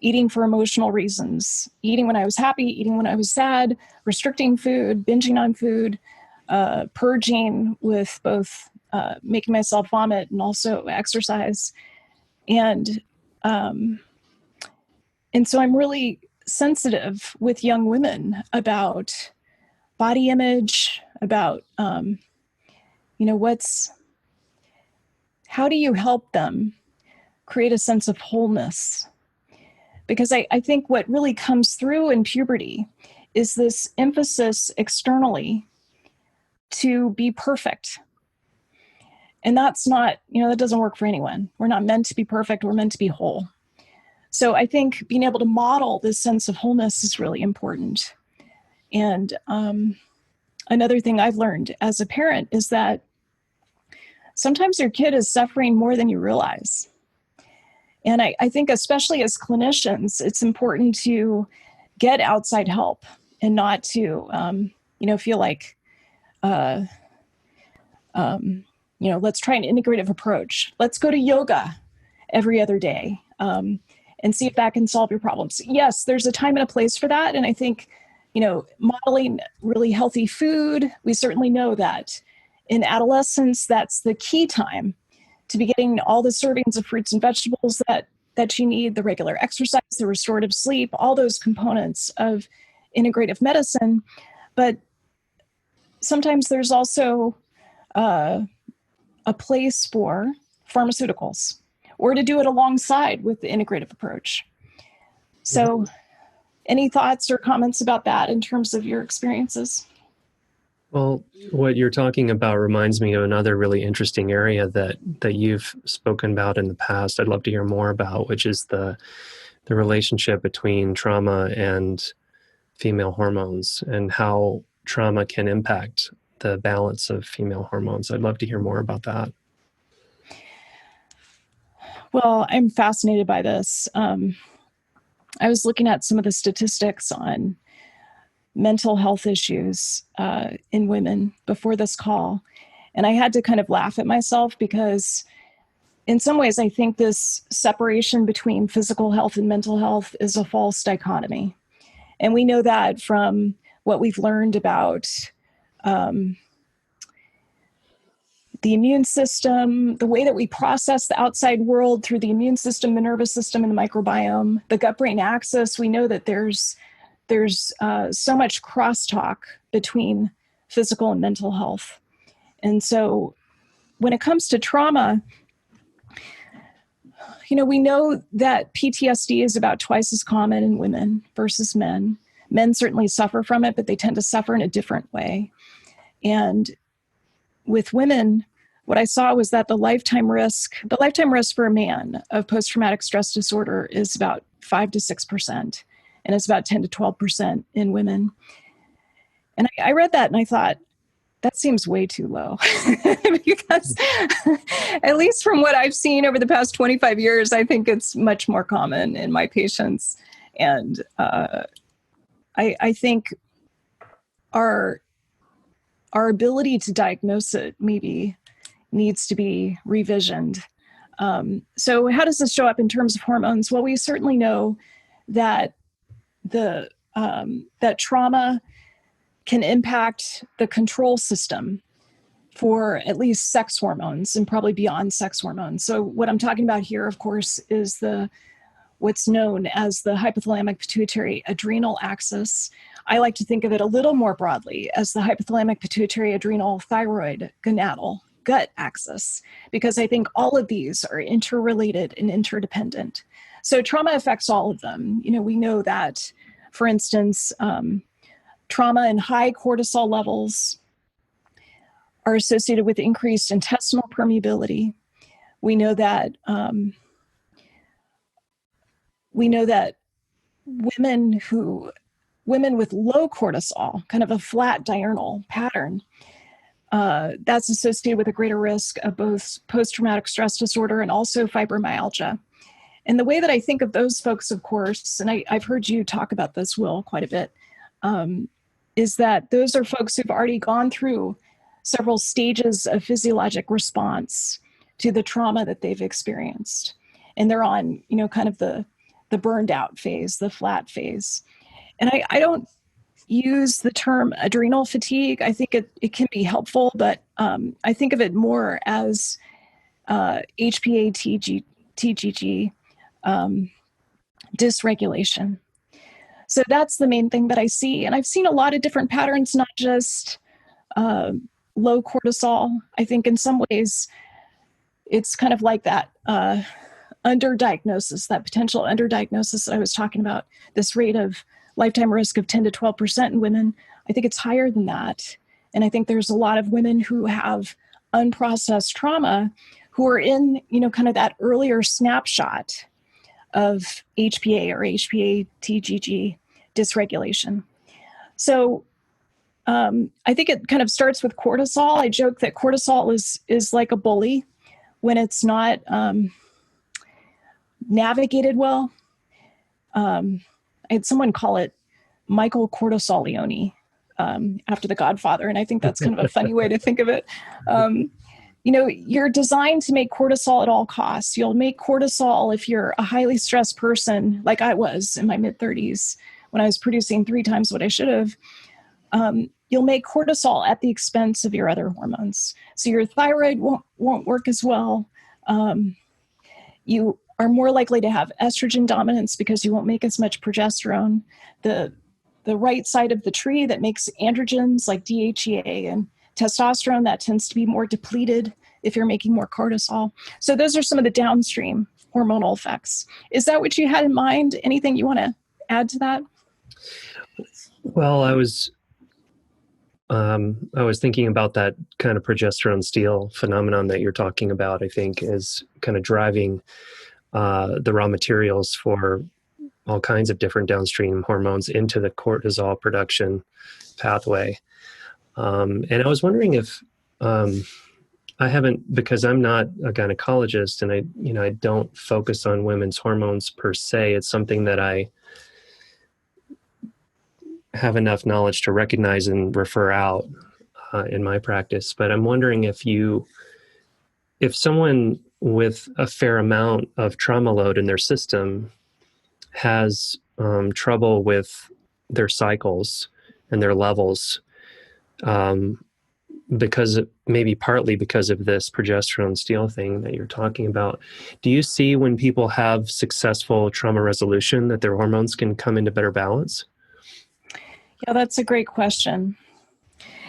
eating for emotional reasons, eating when I was happy, eating when I was sad, restricting food, binging on food, purging with both making myself vomit and also exercise. And And so I'm really sensitive with young women about body image, about, how do you help them create a sense of wholeness? Because I think what really comes through in puberty is this emphasis externally to be perfect. And that's not, that doesn't work for anyone. We're not meant to be perfect. We're meant to be whole. So I think being able to model this sense of wholeness is really important. And another thing I've learned as a parent is that sometimes your kid is suffering more than you realize. And I think especially as clinicians, it's important to get outside help and not to, feel like, let's try an integrative approach. Let's go to yoga every other day and see if that can solve your problems. Yes, there's a time and a place for that. And I think, modeling really healthy food, we certainly know that in adolescence, that's the key time to be getting all the servings of fruits and vegetables that you need, the regular exercise, the restorative sleep, all those components of integrative medicine. But sometimes there's also a place for pharmaceuticals or to do it alongside with the integrative approach. So any thoughts or comments about that in terms of your experiences? Well, what you're talking about reminds me of another really interesting area that you've spoken about in the past. I'd love to hear more about, which is the relationship between trauma and female hormones and how trauma can impact the balance of female hormones. I'd love to hear more about that. Well, I'm fascinated by this. I was looking at some of the statistics on mental health issues in women before this call. And I had to kind of laugh at myself because in some ways, I think this separation between physical health and mental health is a false dichotomy. And we know that from what we've learned about the immune system, the way that we process the outside world through the immune system, the nervous system, and the microbiome, the gut-brain axis. We know that there's so much crosstalk between physical and mental health. And so when it comes to trauma, we know that PTSD is about twice as common in women versus men. Men certainly suffer from it, but they tend to suffer in a different way. And with women, what I saw was that the lifetime risk for a man of post-traumatic stress disorder is about 5 to 6%, and it's about 10 to 12% in women. And I read that and I thought, that seems way too low because at least from what I've seen over the past 25 years, I think it's much more common in my patients. And I think our ability to diagnose it maybe needs to be revisioned. So how does this show up in terms of hormones? Well, we certainly know that that trauma can impact the control system for at least sex hormones and probably beyond sex hormones. So what I'm talking about here, of course, is what's known as the hypothalamic pituitary adrenal axis. I like to think of it a little more broadly as the hypothalamic pituitary adrenal thyroid gonadal gut axis, because I think all of these are interrelated and interdependent. So trauma affects all of them. We know that, for instance, trauma and high cortisol levels are associated with increased intestinal permeability. We know that women with low cortisol, kind of a flat diurnal pattern, that's associated with a greater risk of both post-traumatic stress disorder and also fibromyalgia. And the way that I think of those folks, of course, and I've heard you talk about this, Will, quite a bit, is that those are folks who've already gone through several stages of physiologic response to the trauma that they've experienced. And they're on, kind of the burned out phase, the flat phase. And I don't use the term adrenal fatigue. I think it can be helpful, but I think of it more as HPA TGG, dysregulation. So that's the main thing that I see. And I've seen a lot of different patterns, not just low cortisol. I think in some ways it's kind of like that underdiagnosis, that potential underdiagnosis that I was talking about, this rate of lifetime risk of 10 to 12% in women. I think it's higher than that. And I think there's a lot of women who have unprocessed trauma who are in, kind of that earlier snapshot of HPA or HPA-TGG dysregulation. So I think it kind of starts with cortisol. I joke that cortisol is like a bully when it's not navigated well. I had someone call it Michael Cortisolione after The Godfather, and I think that's kind of a funny way to think of it. You're designed to make cortisol at all costs. You'll make cortisol if you're a highly stressed person, like I was in my mid-30s when I was producing 3 times what I should have. You'll make cortisol at the expense of your other hormones. So your thyroid won't work as well. You are more likely to have estrogen dominance because you won't make as much progesterone. The right side of the tree that makes androgens like DHEA and testosterone, that tends to be more depleted if you're making more cortisol. So those are some of the downstream hormonal effects. Is that what you had in mind? Anything you want to add to that? Well, I was thinking about that kind of progesterone steal phenomenon that you're talking about. I think is kind of driving the raw materials for all kinds of different downstream hormones into the cortisol production pathway. And I was wondering if I haven't, because I'm not a gynecologist and I don't focus on women's hormones per se. It's something that I have enough knowledge to recognize and refer out in my practice. But I'm wondering if someone with a fair amount of trauma load in their system has trouble with their cycles and their levels, partly because of this progesterone steal thing that you're talking about. Do you see when people have successful trauma resolution that their hormones can come into better balance? Yeah, that's a great question.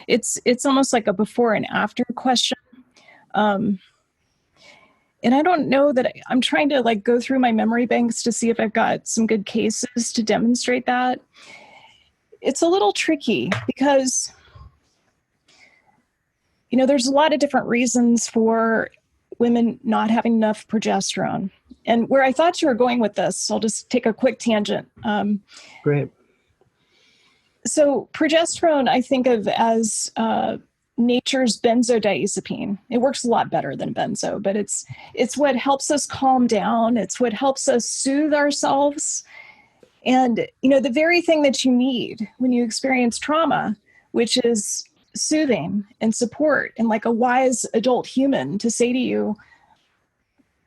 It's almost like a before and after question. And I don't know that I'm trying to go through my memory banks to see if I've got some good cases to demonstrate that. It's a little tricky because, there's a lot of different reasons for women not having enough progesterone. And where I thought you were going with this, I'll just take a quick tangent. Great. So progesterone, I think of as nature's benzodiazepine. It works a lot better than benzo, but it's what helps us calm down. It's what helps us soothe ourselves. And, the very thing that you need when you experience trauma, which is soothing and support and like a wise adult human to say to you,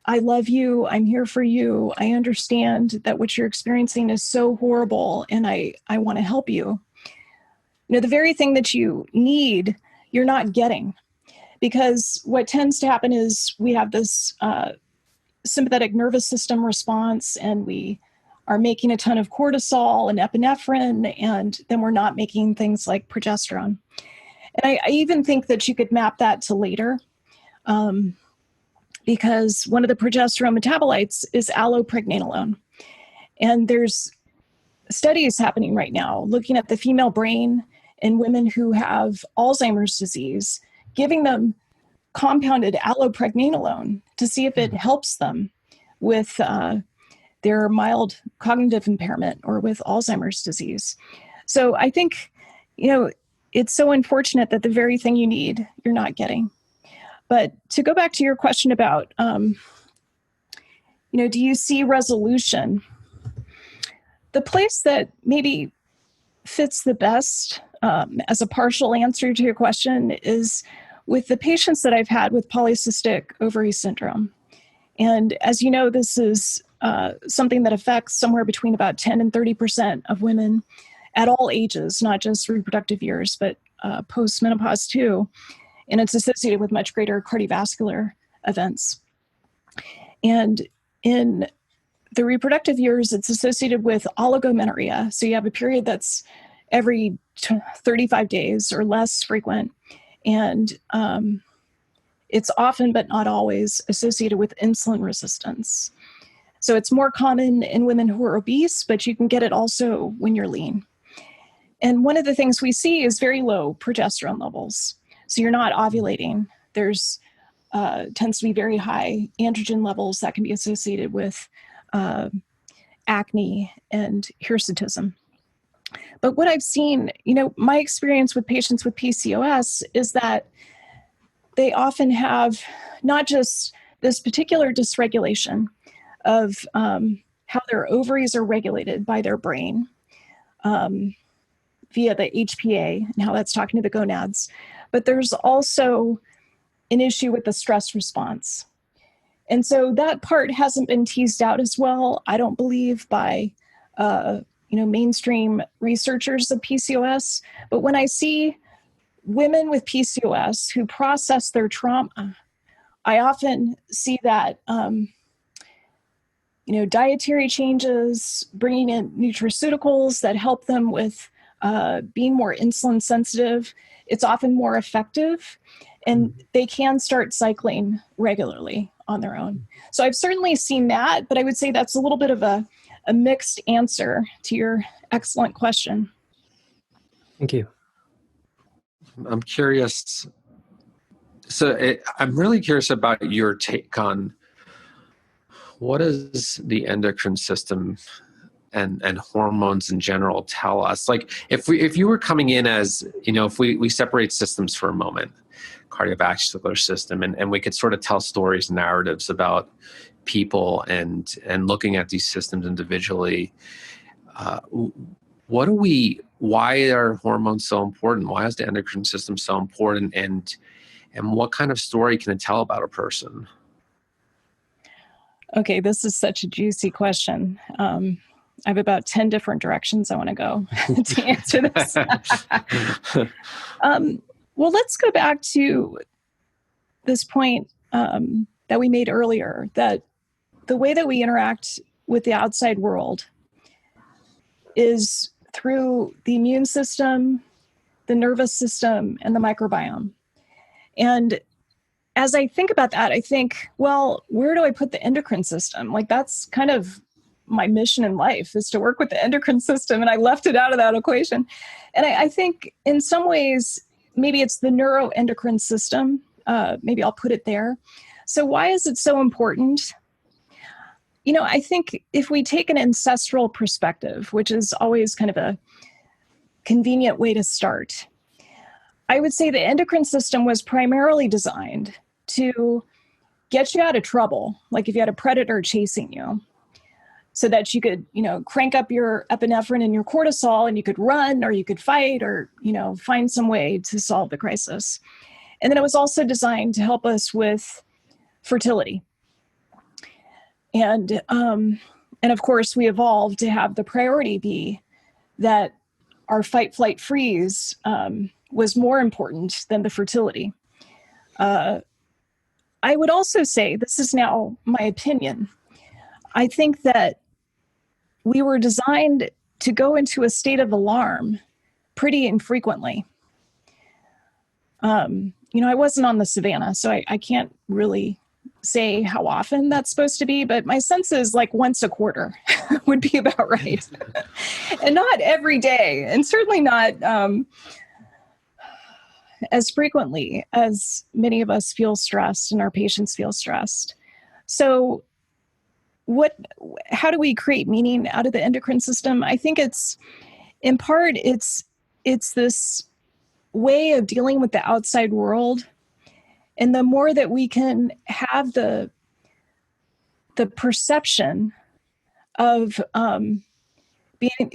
I love you. I'm here for you. I understand that what you're experiencing is so horrible and I want to help you. The very thing that you need, you're not getting, because what tends to happen is we have this sympathetic nervous system response and we are making a ton of cortisol and epinephrine, and then we're not making things like progesterone. And I even think that you could map that to later, because one of the progesterone metabolites is allopregnanolone. And there's studies happening right now looking at the female brain in women who have Alzheimer's disease, giving them compounded allopregnanolone to see if it helps them with their mild cognitive impairment or with Alzheimer's disease. So I think, it's so unfortunate that the very thing you need, you're not getting. But to go back to your question about, do you see resolution? The place that maybe fits the best as a partial answer to your question is with the patients that I've had with polycystic ovary syndrome. And as you know, this is something that affects somewhere between about 10 and 30% of women at all ages, not just reproductive years, but post-menopause too. And it's associated with much greater cardiovascular events. And in the reproductive years, it's associated with oligomenorrhea. So you have a period that's every 35 days or less frequent. And it's often, but not always, associated with insulin resistance. So it's more common in women who are obese, but you can get it also when you're lean. And one of the things we see is very low progesterone levels. So you're not ovulating. There's tends to be very high androgen levels that can be associated with acne and hirsutism. But what I've seen, my experience with patients with PCOS is that they often have not just this particular dysregulation of how their ovaries are regulated by their brain via the HPA and how that's talking to the gonads, but there's also an issue with the stress response. And so that part hasn't been teased out as well, I don't believe, by mainstream researchers of PCOS. But when I see women with PCOS who process their trauma, I often see that dietary changes, bringing in nutraceuticals that help them with being more insulin sensitive, it's often more effective, and they can start cycling regularly on their own. So I've certainly seen that, but I would say that's a little bit of a mixed answer to your excellent question. Thank you. I'm curious. So I'm really curious about your take on what does the endocrine system and hormones in general tell us? Like if you were coming in as, if we separate systems for a moment, cardiovascular system, and we could sort of tell stories, narratives about people and looking at these systems individually, why are hormones so important? Why is the endocrine system so important? And what kind of story can it tell about a person? Okay, this is such a juicy question. I have about 10 different directions I want to go to answer this. Well, let's go back to this point that we made earlier, that the way that we interact with the outside world is through the immune system, the nervous system, and the microbiome. And as I think about that, I think, well, where do I put the endocrine system? Like, that's kind of my mission in life, is to work with the endocrine system. And I left it out of that equation. And I think in some ways, maybe it's the neuroendocrine system. Maybe I'll put it there. So why is it so important? I think if we take an ancestral perspective, which is always kind of a convenient way to start, I would say the endocrine system was primarily designed to get you out of trouble, like if you had a predator chasing you, so that you could, crank up your epinephrine and your cortisol, and you could run, or you could fight, or, find some way to solve the crisis. And then it was also designed to help us with fertility. And of course, we evolved to have the priority be that our fight, flight, freeze was more important than the fertility. I would also say, this is now my opinion, I think that we were designed to go into a state of alarm pretty infrequently. I wasn't on the savannah, so I can't really say how often that's supposed to be, but my sense is like once a quarter would be about right. And not every day, and certainly not as frequently as many of us feel stressed and our patients feel stressed. So how do we create meaning out of the endocrine system? I think it's this way of dealing with the outside world. And the more that we can have the perception of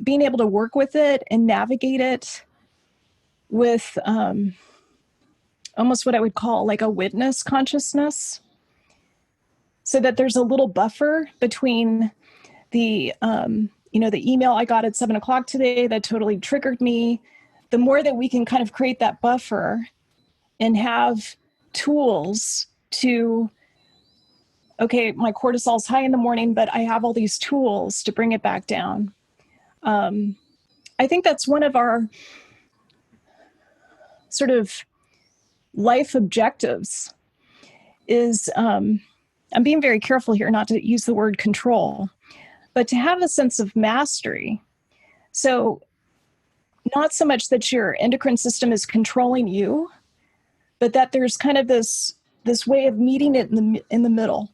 being able to work with it and navigate it with almost what I would call like a witness consciousness, so that there's a little buffer between the email I got at 7:00 today that totally triggered me. The more that we can kind of create that buffer and have tools to okay, my cortisol's high in the morning, but I have all these tools to bring it back down. I think that's one of our sort of life objectives is, I'm being very careful here not to use the word control, but to have a sense of mastery. So not so much that your endocrine system is controlling you, but that there's kind of this way of meeting it in the middle.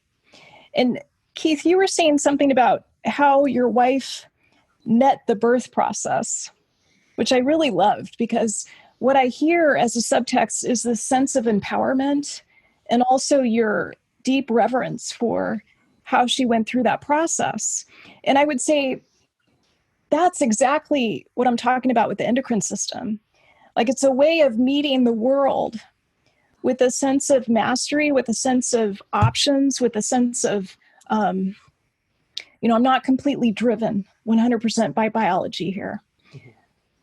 And Keith, you were saying something about how your wife met the birth process, which I really loved, because what I hear as a subtext is this sense of empowerment and also your deep reverence for how she went through that process. And I would say that's exactly what I'm talking about with the endocrine system. Like, it's a way of meeting the world with a sense of mastery, with a sense of options, with a sense of, I'm not completely driven 100% by biology here. Mm-hmm.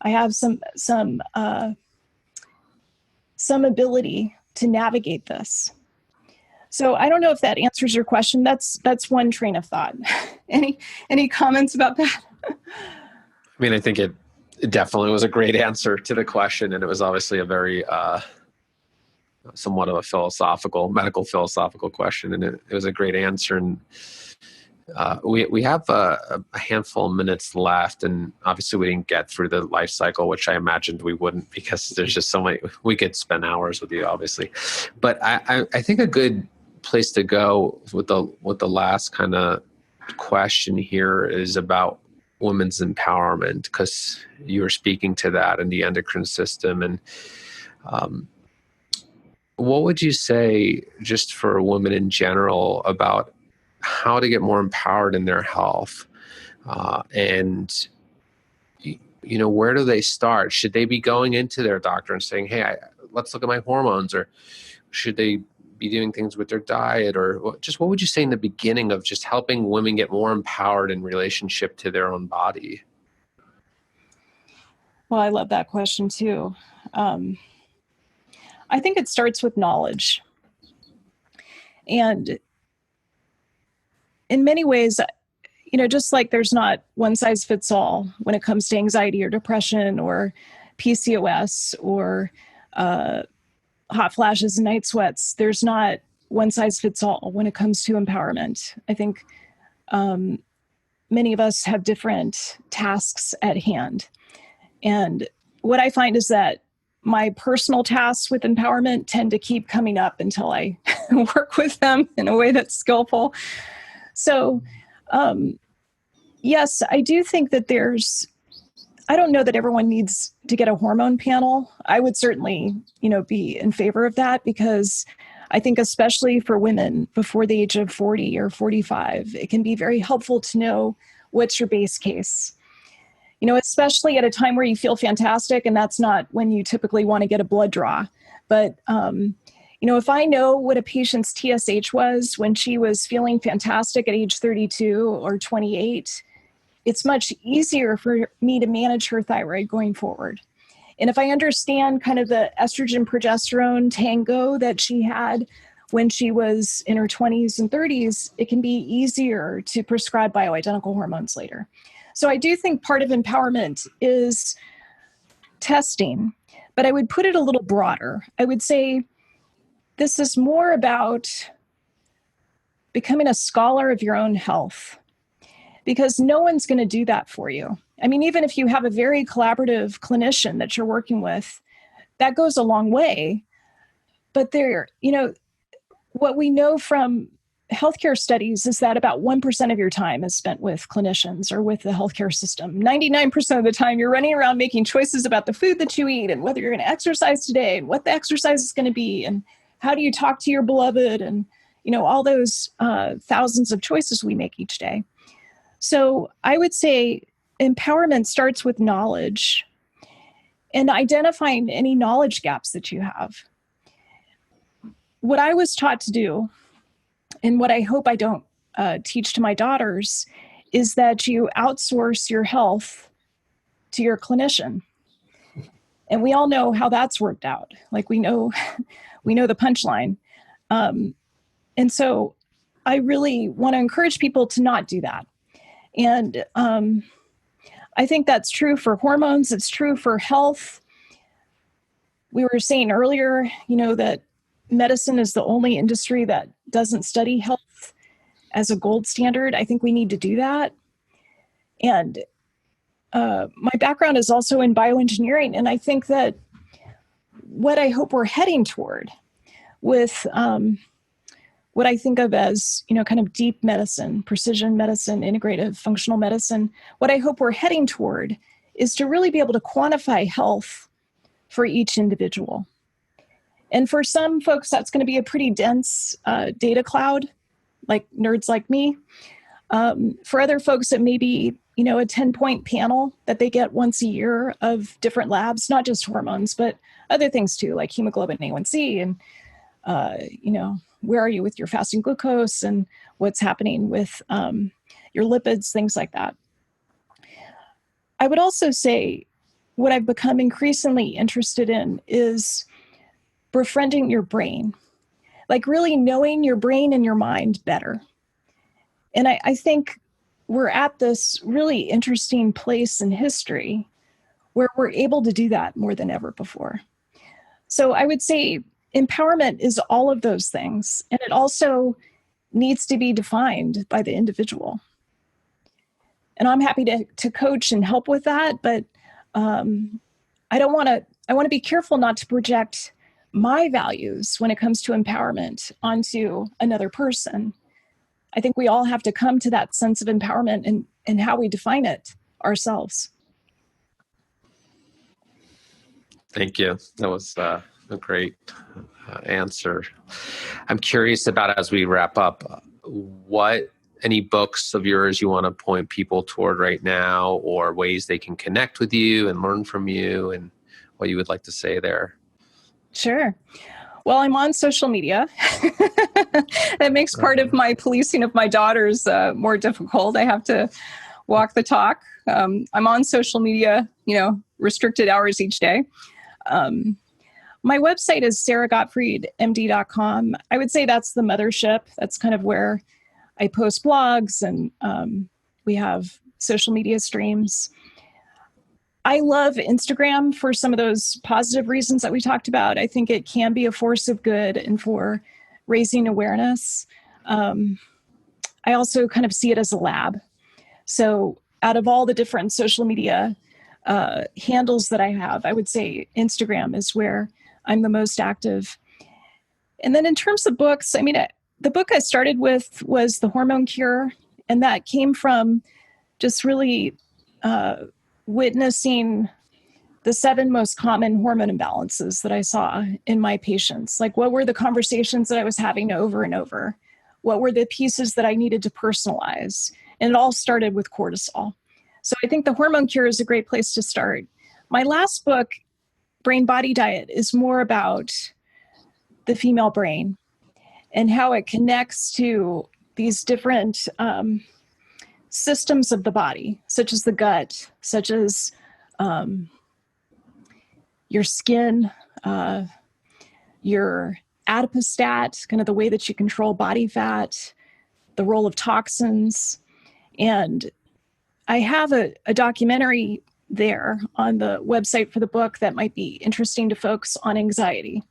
I have some ability to navigate this. So I don't know if that answers your question. That's one train of thought. Any comments about that? I mean, I think it definitely was a great answer to the question, and it was obviously a very somewhat of a medical philosophical question, and it was a great answer. And we have a handful of minutes left, and obviously we didn't get through the life cycle, which I imagined we wouldn't, because there's just so many. We could spend hours with you, obviously, but I think a good place to go with the last kind of question here is about women's empowerment, because you were speaking to that in the endocrine system. And what would you say, just for women in general, about how to get more empowered in their health? And where do they start? Should they be going into their doctor and saying, hey, let's look at my hormones? Or should they be doing things with their diet? Or just what would you say in the beginning of just helping women get more empowered in relationship to their own body? Well, I love that question too. I think it starts with knowledge. And in many ways, just like there's not one size fits all when it comes to anxiety or depression or PCOS or hot flashes and night sweats, there's not one size fits all when it comes to empowerment. I think many of us have different tasks at hand. And what I find is that my personal tasks with empowerment tend to keep coming up until I work with them in a way that's skillful. So, yes, I do think that I don't know that everyone needs to get a hormone panel. I would certainly, be in favor of that, because I think especially for women before the age of 40 or 45, it can be very helpful to know what's your base case. Especially at a time where you feel fantastic, and that's not when you typically want to get a blood draw. But, if I know what a patient's TSH was when she was feeling fantastic at age 32 or 28, it's much easier for me to manage her thyroid going forward. And if I understand kind of the estrogen progesterone tango that she had when she was in her 20s and 30s, it can be easier to prescribe bioidentical hormones later. So I do think part of empowerment is testing, but I would put it a little broader. I would say this is more about becoming a scholar of your own health, because no one's going to do that for you. I mean, even if you have a very collaborative clinician that you're working with, that goes a long way. But what we know from healthcare studies is that about 1% of your time is spent with clinicians or with the healthcare system. 99% of the time you're running around making choices about the food that you eat and whether you're going to exercise today and what the exercise is going to be and how do you talk to your beloved and, all those thousands of choices we make each day. So I would say empowerment starts with knowledge and identifying any knowledge gaps that you have. What I was taught to do, and what I hope I don't teach to my daughters, is that you outsource your health to your clinician. And we all know how that's worked out. Like we know the punchline. And so I really want to encourage people to not do that. And I think that's true for hormones. It's true for health. We were saying earlier, that medicine is the only industry that doesn't study health as a gold standard. I think we need to do that. And my background is also in bioengineering. And I think that what I hope we're heading toward with what I think of as, kind of deep medicine, precision medicine, integrative functional medicine, what I hope we're heading toward is to really be able to quantify health for each individual. And for some folks, that's going to be a pretty dense data cloud, like nerds like me. For other folks, it may be, a 10-point panel that they get once a year of different labs, not just hormones, but other things too, like hemoglobin A1C and, where are you with your fasting glucose and what's happening with your lipids, things like that. I would also say what I've become increasingly interested in is befriending your brain, like really knowing your brain and your mind better. And I think we're at this really interesting place in history where we're able to do that more than ever before. So I would say empowerment is all of those things, and it also needs to be defined by the individual. And I'm happy to coach and help with that, but I want to be careful not to project my values when it comes to empowerment onto another person. I think we all have to come to that sense of empowerment and how we define it ourselves. Thank you. That was a great answer. I'm curious about, as we wrap up, any books of yours you want to point people toward right now, or ways they can connect with you and learn from you, and what you would like to say there? Sure. Well, I'm on social media. That makes part of my policing of my daughters more difficult. I have to walk the talk. I'm on social media, restricted hours each day. My website is saragottfriedmd.com. I would say that's the mothership. That's kind of where I post blogs, and we have social media streams. I love Instagram for some of those positive reasons that we talked about. I think it can be a force of good and for raising awareness. I also kind of see it as a lab. So out of all the different social media handles that I have, I would say Instagram is where I'm the most active. And then in terms of books, the book I started with was The Hormone Cure, and that came from just really witnessing the 7 most common hormone imbalances that I saw in my patients. Like, what were the conversations that I was having over and over? What were the pieces that I needed to personalize? And it all started with cortisol. So I think The Hormone Cure is a great place to start. My last book, Brain Body Diet, is more about the female brain and how it connects to these different systems of the body, such as the gut, such as your skin, your adipostat, kind of the way that you control body fat, the role of toxins. And I have a documentary there on the website for the book that might be interesting to folks on anxiety.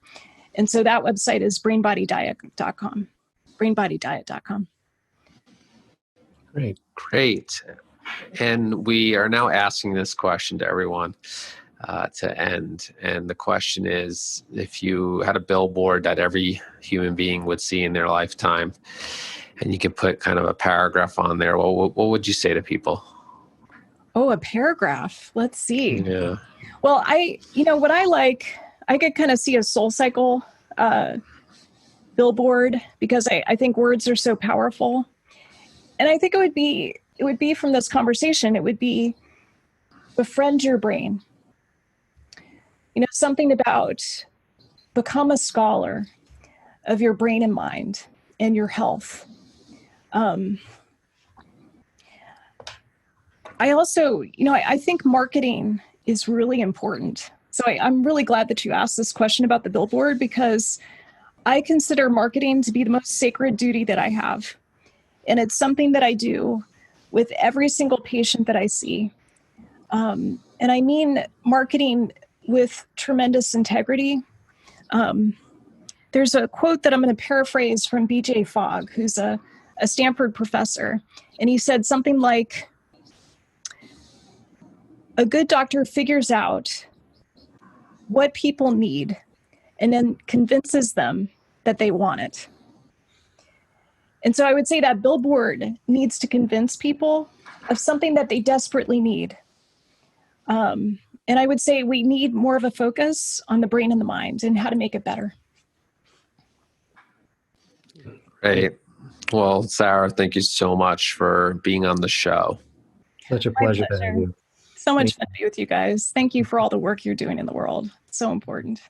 And so that website is brainbodydiet.com, brainbodydiet.com. Great. And we are now asking this question to everyone to end. And the question is, if you had a billboard that every human being would see in their lifetime, and you could put kind of a paragraph on there, what would you say to people? Oh, a paragraph. Let's see. Yeah. Well, what I like, I could kind of see a Soul Cycle billboard, because I think words are so powerful. And I think it would be from this conversation, it would be befriend your brain. Something about become a scholar of your brain and mind and your health. I also, I think marketing is really important. So I'm really glad that you asked this question about the billboard, because I consider marketing to be the most sacred duty that I have. And it's something that I do with every single patient that I see. And I mean marketing with tremendous integrity. There's a quote that I'm going to paraphrase from B.J. Fogg, who's a Stanford professor. And he said something like, a good doctor figures out what people need and then convinces them that they want it. And so I would say that billboard needs to convince people of something that they desperately need. And I would say we need more of a focus on the brain and the mind and how to make it better. Great. Well, Sara, thank you so much for being on the show. Such a pleasure to have you. So much fun to be with you guys. Thank you for all the work you're doing in the world. It's so important.